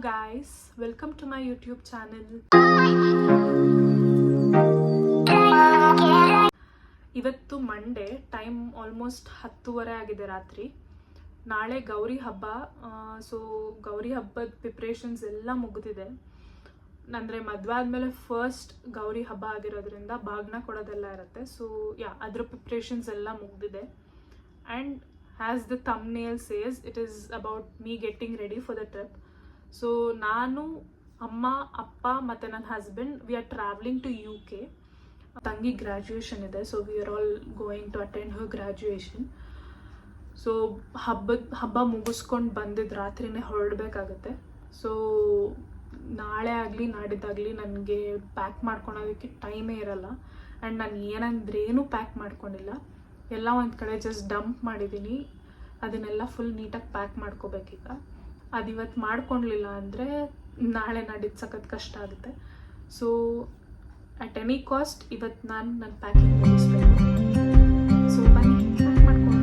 guys, welcome to my YouTube channel. ಇವತ್ತು Monday, time almost 10:30 ಆಗಿದೆ ರಾತ್ರಿ. ನಾಳೆ ಗೌರಿ ಹಬ್ಬ. ಸೊ ಗೌರಿ ಹಬ್ಬದ ಪ್ರಿಪ್ರೇಷನ್ಸ್ ಎಲ್ಲ ಮುಗಿದಿದೆ. ಅಂದರೆ ಮದುವೆ ಆದಮೇಲೆ ಫಸ್ಟ್ ಗೌರಿ ಹಬ್ಬ ಆಗಿರೋದ್ರಿಂದ ಬಾಗ್ನ ಕೊಡೋದೆಲ್ಲ ಇರುತ್ತೆ. ಸೊ ಅದ್ರ ಪ್ರಿಪ್ರೇಷನ್ಸ್ ಎಲ್ಲ ಮುಗಿದಿದೆ. And as the thumbnail says, it is about me getting ready for the trip. So ನಾನು, ಅಮ್ಮ, ಅಪ್ಪ ಮತ್ತು ನನ್ನ husband we are travelling to UK. ತಂಗಿ ಗ್ರ್ಯಾಜುಯೇಷನ್ ಇದೆ. So we are all going to attend her graduation. So ಹಬ್ಬ ಮುಗಿಸ್ಕೊಂಡು ಬಂದಿದ್ದು ರಾತ್ರಿನೇ ಹೊರಡಬೇಕಾಗತ್ತೆ. ಸೊ ನಾಳೆ ಆಗಲಿ ನಾಡಿದ್ದಾಗಲಿ ನನಗೆ ಪ್ಯಾಕ್ ಮಾಡ್ಕೊಳೋದಕ್ಕೆ ಟೈಮೇ ಇರಲ್ಲ. ಆ್ಯಂಡ್ ನಾನು ಏನಂದ್ರೇನು ಪ್ಯಾಕ್ ಮಾಡ್ಕೊಂಡಿಲ್ಲ. ಎಲ್ಲ ಒಂದು ಕಡೆ ಜಸ್ಟ್ ಡಂಪ್ ಮಾಡಿದ್ದೀನಿ. ಅದನ್ನೆಲ್ಲ ಫುಲ್ ನೀಟಾಗಿ ಪ್ಯಾಕ್ ಮಾಡ್ಕೋಬೇಕೀಗ. ಅದು ಇವತ್ತು ಮಾಡ್ಕೊಳ್ಲಿಲ್ಲ ಅಂದರೆ ನಾಳೆ ನಾಡಿದ್ದು ಸಖತ್ ಕಷ್ಟ ಆಗುತ್ತೆ. ಸೊ ಅಟ್ ಎನಿ ಕಾಸ್ಟ್ ಇವತ್ತು ನಾನು ನನ್ನ ಪ್ಯಾಕಿಂಗ್ ಮುಗಿಸ್ಬೇಕು. ಸೊ ಬನ್ನಿ ಪ್ಯಾಕ್ ಮಾಡ್ಕೊಂಡು.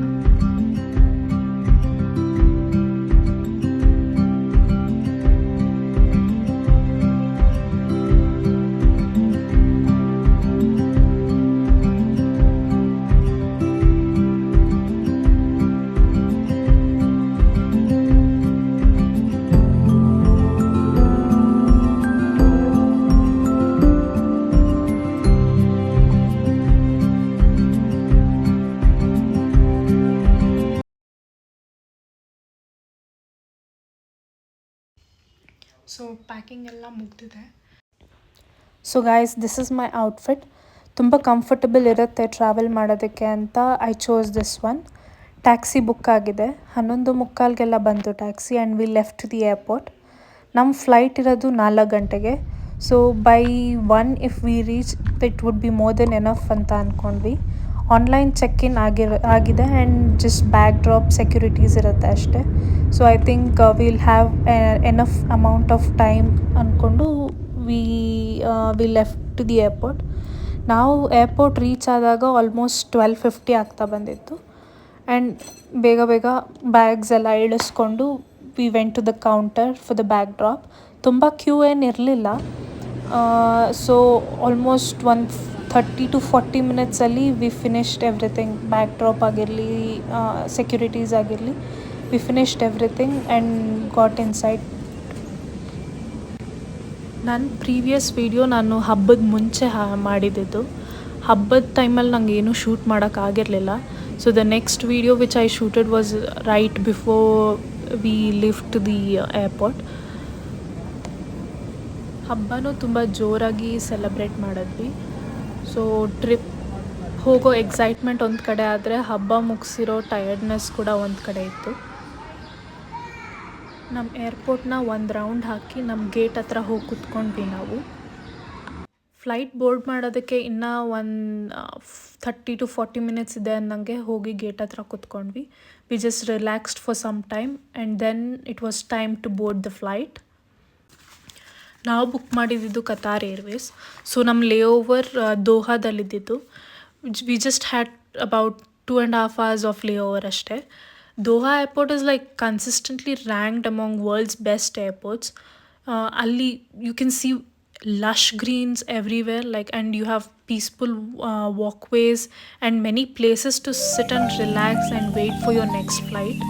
ಸೊ ಪ್ಯಾಕಿಂಗ್ ಎಲ್ಲ ಮುಗ್ದಿದೆ. So guys, this is my outfit. ತುಂಬ ಕಂಫರ್ಟಬಲ್ ಇರುತ್ತೆ ಟ್ರಾವೆಲ್ ಮಾಡೋದಕ್ಕೆ ಅಂತ I chose this one. Taxi book ಆಗಿದೆ. 11:45 ಬಂತು taxi and we left the airport. ನಮ್ಮ ಫ್ಲೈಟ್ ಇರೋದು 4 ಗಂಟೆಗೆ. So by 1 if we reach it would be more then enough ಅಂತ ಅಂದ್ಕೊಂಡ್ವಿ. ಆನ್ಲೈನ್ ಚೆಕ್ ಇನ್ ಆಗಿದೆ and just bag drop securities ಇರುತ್ತೆ ಅಷ್ಟೇ. So I think will have enough amount of time ಅಂದ್ಕೊಂಡು we left the airport. ನಾವು airport reach ಆದಾಗ almost 12:50 ಆಗ್ತಾ ಬಂದಿತ್ತು. ಆ್ಯಂಡ್ ಬೇಗ ಬ್ಯಾಗ್ಸ್ ಎಲ್ಲ ಇಳಿಸ್ಕೊಂಡು we went to the counter for the bag drop. ತುಂಬ ಕ್ಯೂ ಏನಿರಲಿಲ್ಲ. ಸೊ ಆಲ್ಮೋಸ್ಟ್ 30 to 40 ಮಿನಿಟ್ಸಲ್ಲಿ we finished everything. Bag drop ಆಗಿರಲಿ, ಸೆಕ್ಯೂರಿಟೀಸ್ ಆಗಿರಲಿ, we finished everything and got inside. ನನ್ನ ಪ್ರೀವಿಯಸ್ ವೀಡಿಯೋ ನಾನು ಹಬ್ಬದ ಮುಂಚೆ ಮಾಡಿದ್ದು. ಹಬ್ಬದ ಟೈಮಲ್ಲಿ ನಂಗೆ ಏನೂ ಶೂಟ್ ಮಾಡೋಕ್ಕಾಗಿರಲಿಲ್ಲ. So the next video which I shooted was right before we left to the airport. ಹಬ್ಬನೂ ತುಂಬ ಜೋರಾಗಿ ಸೆಲೆಬ್ರೇಟ್ ಮಾಡಿದ್ವಿ. ಸೊ ಟ್ರಿಪ್ ಹೋಗೋ ಎಕ್ಸೈಟ್ಮೆಂಟ್ ಒಂದು ಕಡೆ ಆದರೆ ಹಬ್ಬ ಮುಗಿಸಿರೋ ಟಯರ್ಡ್ನೆಸ್ ಕೂಡ ಒಂದು ಕಡೆ ಇತ್ತು. ನಮ್ಮ ಏರ್ಪೋರ್ಟ್ನ ಒಂದು ರೌಂಡ್ ಹಾಕಿ ನಮ್ಮ ಗೇಟ್ ಹತ್ರ ಹೋಗಿ ಕುತ್ಕೊಂಡ್ವಿ ನಾವು. ಫ್ಲೈಟ್ ಬೋರ್ಡ್ ಮಾಡೋದಕ್ಕೆ ಇನ್ನೂ 30 to 40 ಮಿನಿಟ್ಸ್ ಇದೆ ಅನ್ನಂಗೆ ಹೋಗಿ ಗೇಟ್ ಹತ್ರ ಕುತ್ಕೊಂಡ್ವಿ. We just relaxed for some time and then it was time to board the flight. ನಾವು ಬುಕ್ ಮಾಡಿದ್ದು ಕತಾರ್ ಏರ್ವೇಸ್. ಸೊ ನಮ್ಮ ಲೇಓವರ್ ದೋಹಾದಲ್ಲಿದ್ದಿದ್ದು. We just had about 2.5 hours of layover ಅಷ್ಟೇ. Doha airport is like consistently ranked among world's best airports. ಅಲ್ಲಿ you can see lush greens everywhere, and you have peaceful walkways and many places to sit and relax and wait for your next flight.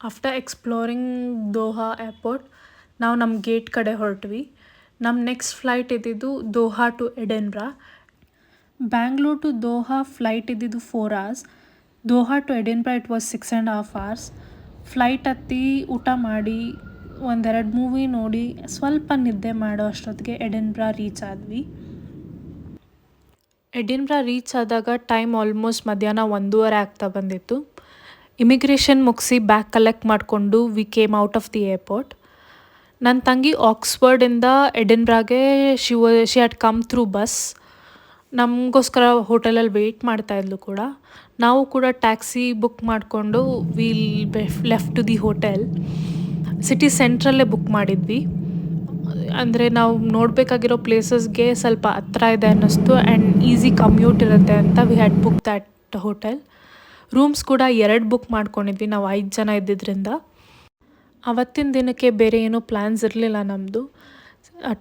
After exploring Doha airport ನಾವು ನಮ್ಮ gate ಕಡೆ ಹೊರಟ್ವಿ. ನಮ್ಮ next flight ಇದ್ದಿದ್ದು Doha to Edinburgh. Bangalore to Doha flight ಇದ್ದಿದ್ದು 4 hours. Doha to Edinburgh it was 6.5 hours. Flight ಹತ್ತಿ ಊಟ ಮಾಡಿ 1-2 ಮೂವಿ ನೋಡಿ ಸ್ವಲ್ಪ ನಿದ್ದೆ ಮಾಡೋ ಅಷ್ಟೊತ್ತಿಗೆ ಎಡಿನ್ಬ್ರಾ ರೀಚ್ ಆದ್ವಿ. ಎಡಿನ್ಬ್ರಾ ರೀಚ್ ಆದಾಗ ಟೈಮ್ ಆಲ್ಮೋಸ್ಟ್ ಮಧ್ಯಾಹ್ನ 1:30 ಆಗ್ತಾ ಬಂದಿತ್ತು. ಇಮಿಗ್ರೇಷನ್ ಮುಗಿಸಿ ಬ್ಯಾಗ್ ಕಲೆಕ್ಟ್ ಮಾಡಿಕೊಂಡು we came out of the airport. ನನ್ನ ತಂಗಿ ಆಕ್ಸ್ಫರ್ಡಿಂದ ಎಡಿನ್ಬ್ರಾಗೆ she had come through bus. ನಮಗೋಸ್ಕರ ಹೋಟೆಲಲ್ಲಿ ವೆಯ್ಟ್ ಮಾಡ್ತಾಯಿದ್ಲು ಕೂಡ. ನಾವು ಕೂಡ ಟ್ಯಾಕ್ಸಿ ಬುಕ್ ಮಾಡಿಕೊಂಡು will left to the hotel. City ಸೆಂಟ್ರಲ್ಲೇ ಬುಕ್ ಮಾಡಿದ್ವಿ. ಅಂದರೆ ನಾವು ನೋಡಬೇಕಾಗಿರೋ ಪ್ಲೇಸಸ್ಗೆ ಸ್ವಲ್ಪ ಹತ್ರ ಇದೆ ಅನ್ನಿಸ್ತು ಆ್ಯಂಡ್ ಈಸಿ ಕಮ್ಯೂಟ್ ಇರುತ್ತೆ ಅಂತ we had book that hotel. Rooms ಕೂಡ 2 ಬುಕ್ ಮಾಡ್ಕೊಂಡಿದ್ವಿ, ನಾವು 5 ಜನ ಇದ್ದಿದ್ದರಿಂದ. ಅವತ್ತಿನ ದಿನಕ್ಕೆ ಬೇರೆ ಏನೂ ಪ್ಲ್ಯಾನ್ಸ್ ಇರಲಿಲ್ಲ ನಮ್ಮದು.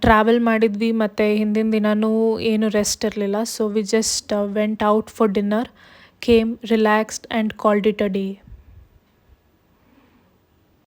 ಟ್ರಾವೆಲ್ ಮಾಡಿದ್ವಿ ಮತ್ತು ಹಿಂದಿನ ದಿನವೂ ಏನು ರೆಸ್ಟ್ ಇರಲಿಲ್ಲ. So we just went out for dinner, came, relaxed and called it a day.